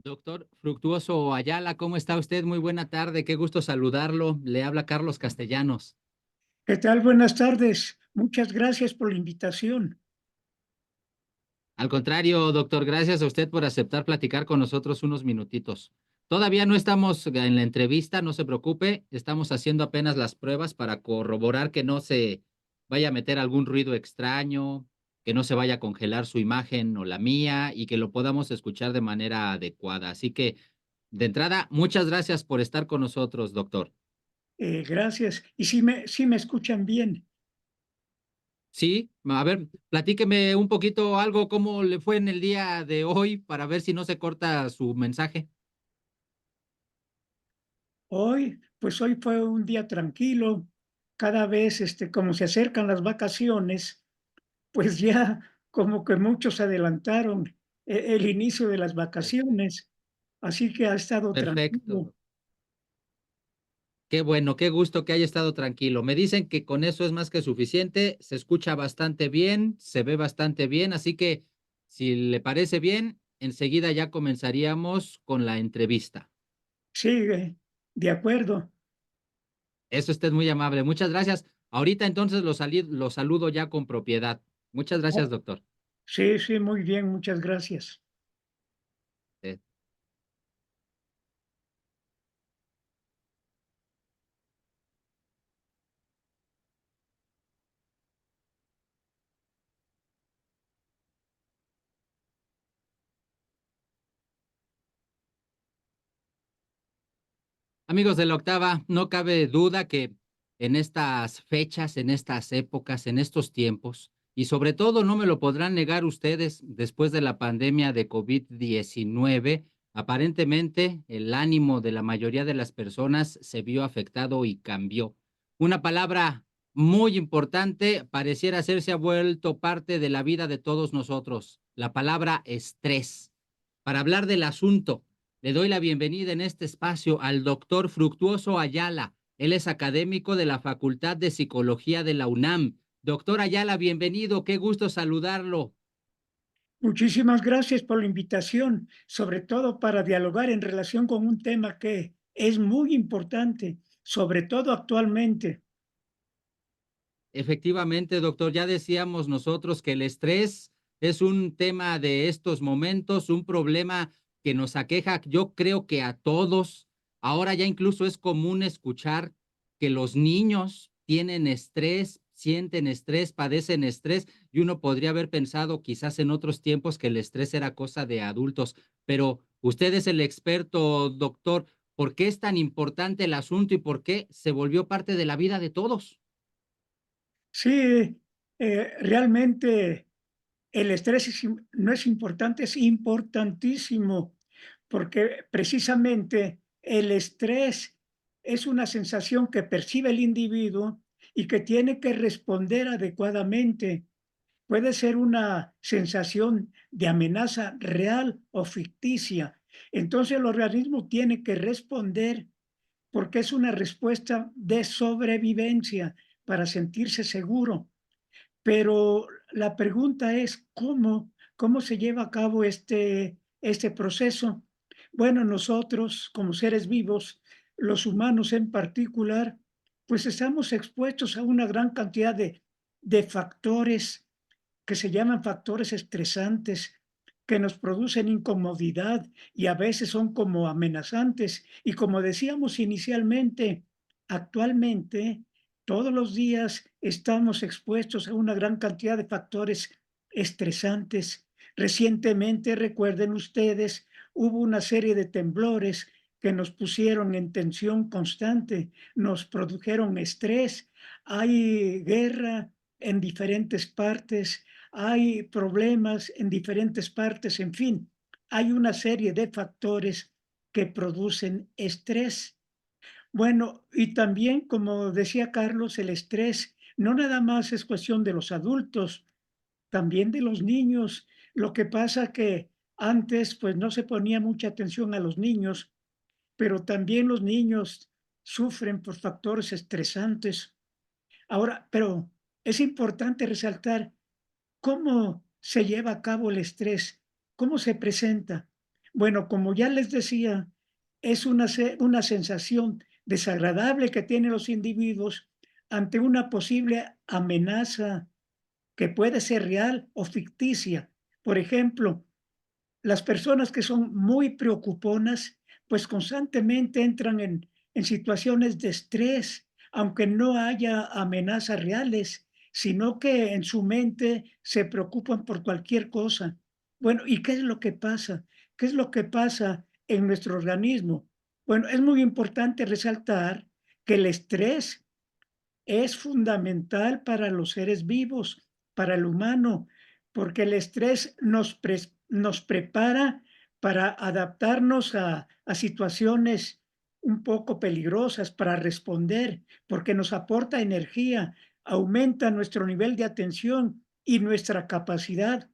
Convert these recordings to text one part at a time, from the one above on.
Doctor Fructuoso Ayala, ¿cómo está usted? Muy buena tarde, qué gusto saludarlo. Le habla Carlos Castellanos. ¿Qué tal? Buenas tardes. Muchas gracias por la invitación. Al contrario, doctor, gracias a usted por aceptar platicar con nosotros unos minutitos. Todavía no estamos en la entrevista, no se preocupe, estamos haciendo apenas las pruebas para corroborar que no se vaya a meter algún ruido extraño, que no se vaya a congelar su imagen o la mía y que lo podamos escuchar de manera adecuada. Así que, de entrada, muchas gracias por estar con nosotros, doctor. Gracias. Y sí me escuchan bien. Sí, a ver, platíqueme un poquito algo, cómo le fue en el día de hoy para ver si no se corta su mensaje. Hoy fue un día tranquilo. Cada vez, como se acercan las vacaciones, pues ya como que muchos adelantaron el inicio de las Perfecto. vacaciones. Así que ha estado tranquilo. Perfecto. Qué bueno, qué gusto que haya estado tranquilo. Me dicen que con eso es más que suficiente, se escucha bastante bien, se ve bastante bien, así que si le parece bien, enseguida ya comenzaríamos con la entrevista. Sigue, de acuerdo. Eso usted muy amable, muchas gracias. Ahorita entonces lo saludo ya con propiedad. Muchas gracias, doctor. Sí, sí, muy bien, muchas gracias. Eh, Amigos de la octava, no cabe duda que en estas fechas, en estas épocas, en estos tiempos, y sobre todo no me lo podrán negar ustedes, después de la pandemia de COVID-19, aparentemente el ánimo de la mayoría de las personas se vio afectado y cambió. Una palabra muy importante pareciera hacerse ha vuelto parte de la vida de todos nosotros, la palabra estrés. Para hablar del asunto, le doy la bienvenida en este espacio al doctor Fructuoso Ayala. Él es académico de la Facultad de Psicología de la UNAM. Doctor Ayala, bienvenido, qué gusto saludarlo. Muchísimas gracias por la invitación, sobre todo para dialogar en relación con un tema que es muy importante, sobre todo actualmente. Efectivamente, doctor, ya decíamos nosotros que el estrés es un tema de estos momentos, un problema que nos aqueja, yo creo que a todos. Ahora ya incluso es común escuchar que los niños tienen estrés, sienten estrés, padecen estrés, y uno podría haber pensado quizás en otros tiempos que el estrés era cosa de adultos, pero usted es el experto, doctor. ¿Por qué es tan importante el asunto y por qué se volvió parte de la vida de todos? Sí, realmente el estrés no es importante, es importantísimo, porque precisamente el estrés es una sensación que percibe el individuo y que tiene que responder adecuadamente. Puede ser una sensación de amenaza real o ficticia. Entonces el organismo tiene que responder porque es una respuesta de sobrevivencia para sentirse seguro. Pero la pregunta es, ¿cómo se lleva a cabo este proceso? Bueno, nosotros como seres vivos, los humanos en particular, pues estamos expuestos a una gran cantidad de factores que se llaman factores estresantes, que nos producen incomodidad y a veces son como amenazantes. Y como decíamos inicialmente, actualmente todos los días estamos expuestos a una gran cantidad de factores estresantes. Recientemente, recuerden ustedes, hubo una serie de temblores que nos pusieron en tensión constante, nos produjeron estrés, hay guerra en diferentes partes, hay problemas en diferentes partes, en fin, hay una serie de factores que producen estrés. Bueno, y también, como decía Carlos, el estrés no nada más es cuestión de los adultos, también de los niños. Lo que pasa que antes, pues, no se ponía mucha atención a los niños, pero también los niños sufren por factores estresantes. Ahora, pero es importante resaltar ¿cómo se lleva a cabo el estrés? ¿Cómo se presenta? Bueno, como ya les decía, es una sensación desagradable que tienen los individuos ante una posible amenaza que puede ser real o ficticia. Por ejemplo, las personas que son muy preocuponas, pues constantemente entran en situaciones de estrés, aunque no haya amenazas reales, sino que en su mente se preocupan por cualquier cosa. Bueno, ¿y qué es lo que pasa? ¿Qué es lo que pasa en nuestro organismo? Bueno, es muy importante resaltar que el estrés es fundamental para los seres vivos, para el humano, porque el estrés nos prepara para adaptarnos a situaciones un poco peligrosas, para responder, porque nos aporta energía, aumenta nuestro nivel de atención y nuestra capacidad,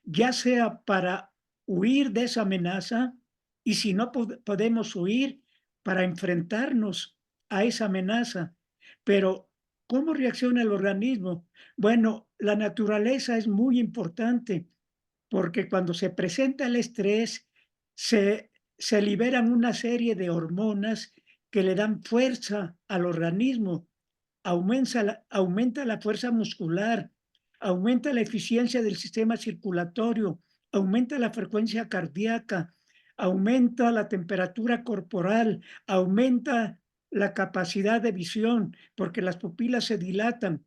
ya sea para huir de esa amenaza y si no podemos huir, para enfrentarnos a esa amenaza. Pero, ¿cómo reacciona el organismo? Bueno, la naturaleza es muy importante porque cuando se presenta el estrés, se liberan una serie de hormonas que le dan fuerza al organismo, aumenta la fuerza muscular, aumenta la eficiencia del sistema circulatorio, aumenta la frecuencia cardíaca, aumenta la temperatura corporal, aumenta la capacidad de visión, porque las pupilas se dilatan.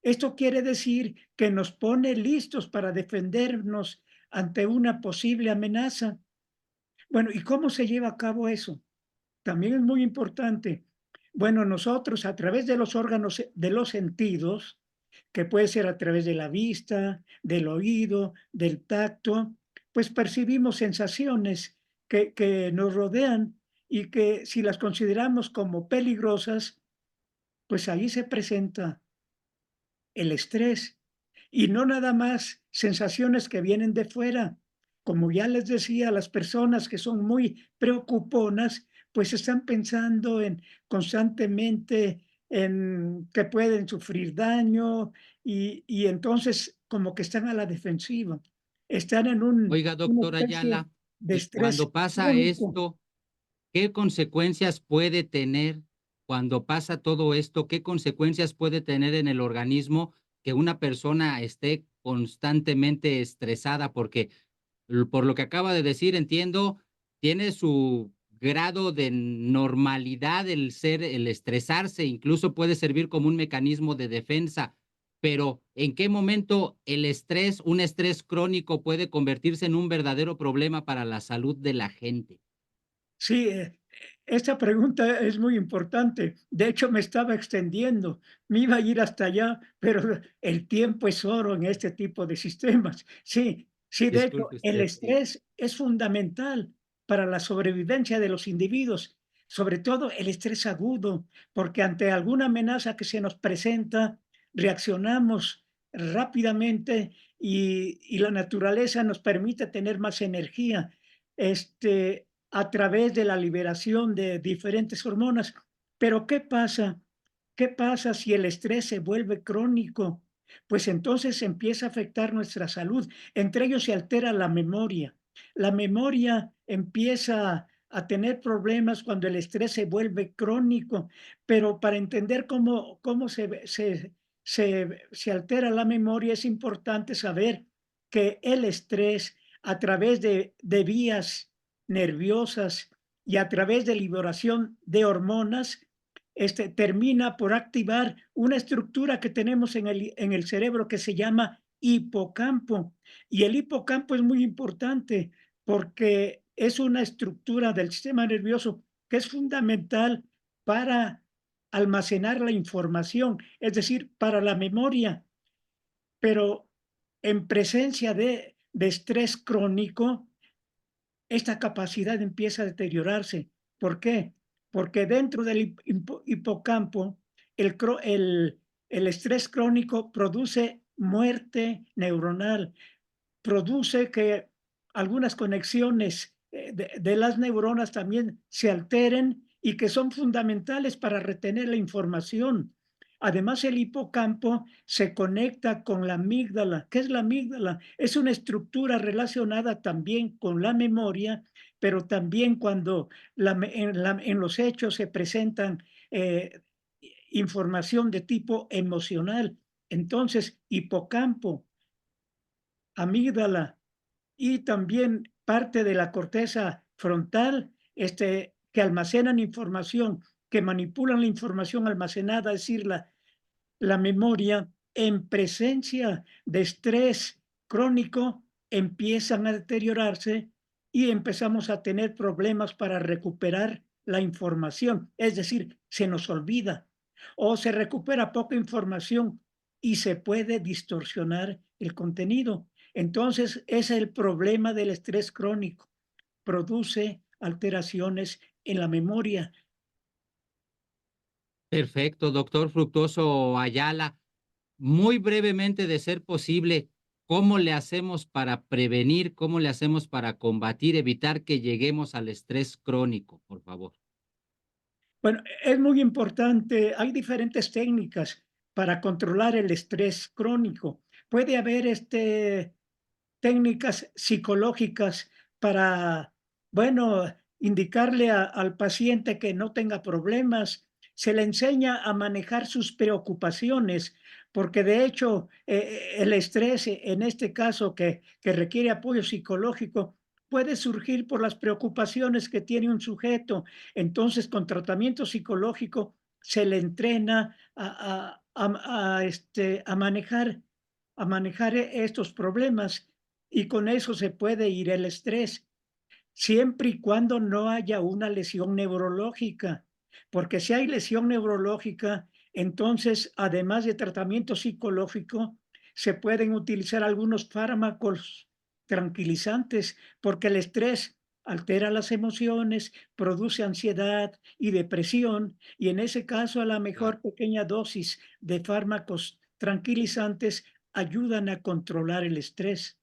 Esto quiere decir que nos pone listos para defendernos ante una posible amenaza. Bueno, ¿y cómo se lleva a cabo eso? También es muy importante. Bueno, nosotros a través de los órganos de los sentidos, que puede ser a través de la vista, del oído, del tacto, pues percibimos sensaciones que nos rodean y que si las consideramos como peligrosas, pues ahí se presenta el estrés. Y no nada más sensaciones que vienen de fuera. Como ya les decía, las personas que son muy preocuponas, pues están pensando en constantemente en que pueden sufrir daño y entonces como que están a la defensiva. Están en Oiga, una doctor especie Ayala, de y estrés cuando pasa crónico. esto, ¿qué consecuencias puede tener cuando pasa todo esto? ¿Qué consecuencias puede tener en el organismo que una persona esté constantemente estresada? Porque por lo que acaba de decir, entiendo, tiene su grado de normalidad el estresarse, incluso puede servir como un mecanismo de defensa, pero ¿en qué momento un estrés crónico puede convertirse en un verdadero problema para la salud de la gente? Sí, esta pregunta es muy importante. De hecho, me estaba extendiendo. Me iba a ir hasta allá, pero el tiempo es oro en este tipo de sistemas. Sí, sí, de hecho, Disculpe el usted, sí. estrés es fundamental para la sobrevivencia de los individuos, sobre todo el estrés agudo, porque ante alguna amenaza que se nos presenta, reaccionamos rápidamente y la naturaleza nos permite tener más energía. A través de la liberación de diferentes hormonas. Pero, ¿qué pasa? ¿Qué pasa si el estrés se vuelve crónico? Pues entonces empieza a afectar nuestra salud. Entre ellos se altera la memoria. La memoria empieza a tener problemas cuando el estrés se vuelve crónico, pero para entender cómo se altera la memoria es importante saber que el estrés a través de vías nerviosas y a través de liberación de hormonas, termina por activar una estructura que tenemos en el cerebro que se llama hipocampo. Y el hipocampo es muy importante porque es una estructura del sistema nervioso que es fundamental para almacenar la información, es decir, para la memoria. Pero en presencia de estrés crónico, esta capacidad empieza a deteriorarse. ¿Por qué? Porque dentro del hipocampo, el estrés crónico produce muerte neuronal, produce que algunas conexiones de las neuronas también se alteren y que son fundamentales para retener la información. Además, el hipocampo se conecta con la amígdala. ¿Qué es la amígdala? Es una estructura relacionada también con la memoria, pero también cuando en los hechos se presentan eh, información de tipo emocional. Entonces, hipocampo, amígdala y también parte de la corteza frontal, que almacenan información, que manipulan la información almacenada, es decir, la memoria, en presencia de estrés crónico, empiezan a deteriorarse y empezamos a tener problemas para recuperar la información. Es decir, se nos olvida o se recupera poca información y se puede distorsionar el contenido. Entonces, ese es el problema del estrés crónico. Produce alteraciones en la memoria. Perfecto, doctor Fructuoso Ayala. Muy brevemente, de ser posible, ¿cómo le hacemos para prevenir, cómo le hacemos para combatir, evitar que lleguemos al estrés crónico, por favor? Bueno, es muy importante, hay diferentes técnicas para controlar el estrés crónico. Puede haber, técnicas psicológicas para, bueno, indicarle al paciente que no tenga problemas. Se le enseña a manejar sus preocupaciones, porque de hecho el estrés, en este caso que requiere apoyo psicológico, puede surgir por las preocupaciones que tiene un sujeto. Entonces, con tratamiento psicológico se le entrena a manejar estos problemas y con eso se puede ir el estrés, siempre y cuando no haya una lesión neurológica, porque si hay lesión neurológica, entonces, además de tratamiento psicológico, se pueden utilizar algunos fármacos tranquilizantes, porque el estrés altera las emociones, produce ansiedad y depresión, y en ese caso, a la Claro. mejor pequeña dosis de fármacos tranquilizantes ayudan a controlar el estrés.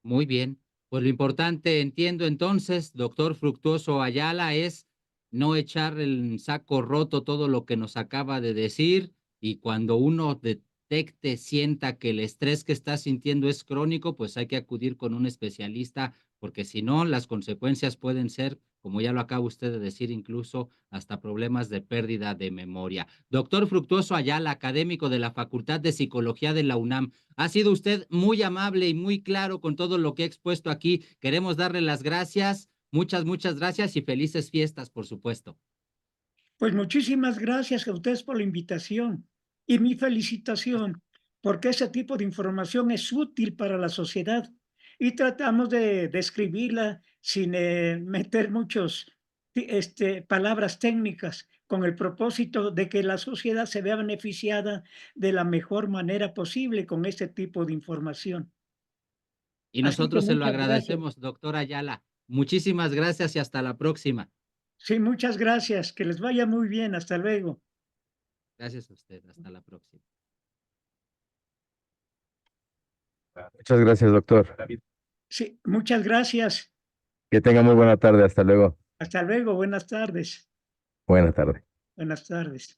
Muy bien. Pues lo importante, entiendo entonces, doctor Fructuoso Ayala, es no echar en saco roto todo lo que nos acaba de decir, y cuando uno detecte, sienta que el estrés que está sintiendo es crónico, pues hay que acudir con un especialista, porque si no, las consecuencias pueden ser, como ya lo acaba usted de decir, incluso hasta problemas de pérdida de memoria. Doctor Fructuoso Ayala, académico de la Facultad de Psicología de la UNAM, ha sido usted muy amable y muy claro con todo lo que ha expuesto aquí. Queremos darle las gracias. Muchas, muchas gracias y felices fiestas, por supuesto. Pues muchísimas gracias a ustedes por la invitación y mi felicitación, porque ese tipo de información es útil para la sociedad y tratamos de describirla sin meter muchos palabras técnicas, con el propósito de que la sociedad se vea beneficiada de la mejor manera posible con este tipo de información. Y Así que nosotros se lo muchas gracias. agradecemos, doctor Ayala. Muchísimas gracias y hasta la próxima. Sí, muchas gracias. Que les vaya muy bien. Hasta luego. Gracias a usted. Hasta la próxima. Muchas gracias, doctor. Sí, muchas gracias. Que tenga muy buena tarde. Hasta luego. Hasta luego, buenas tardes. Buena tarde. Buenas tardes.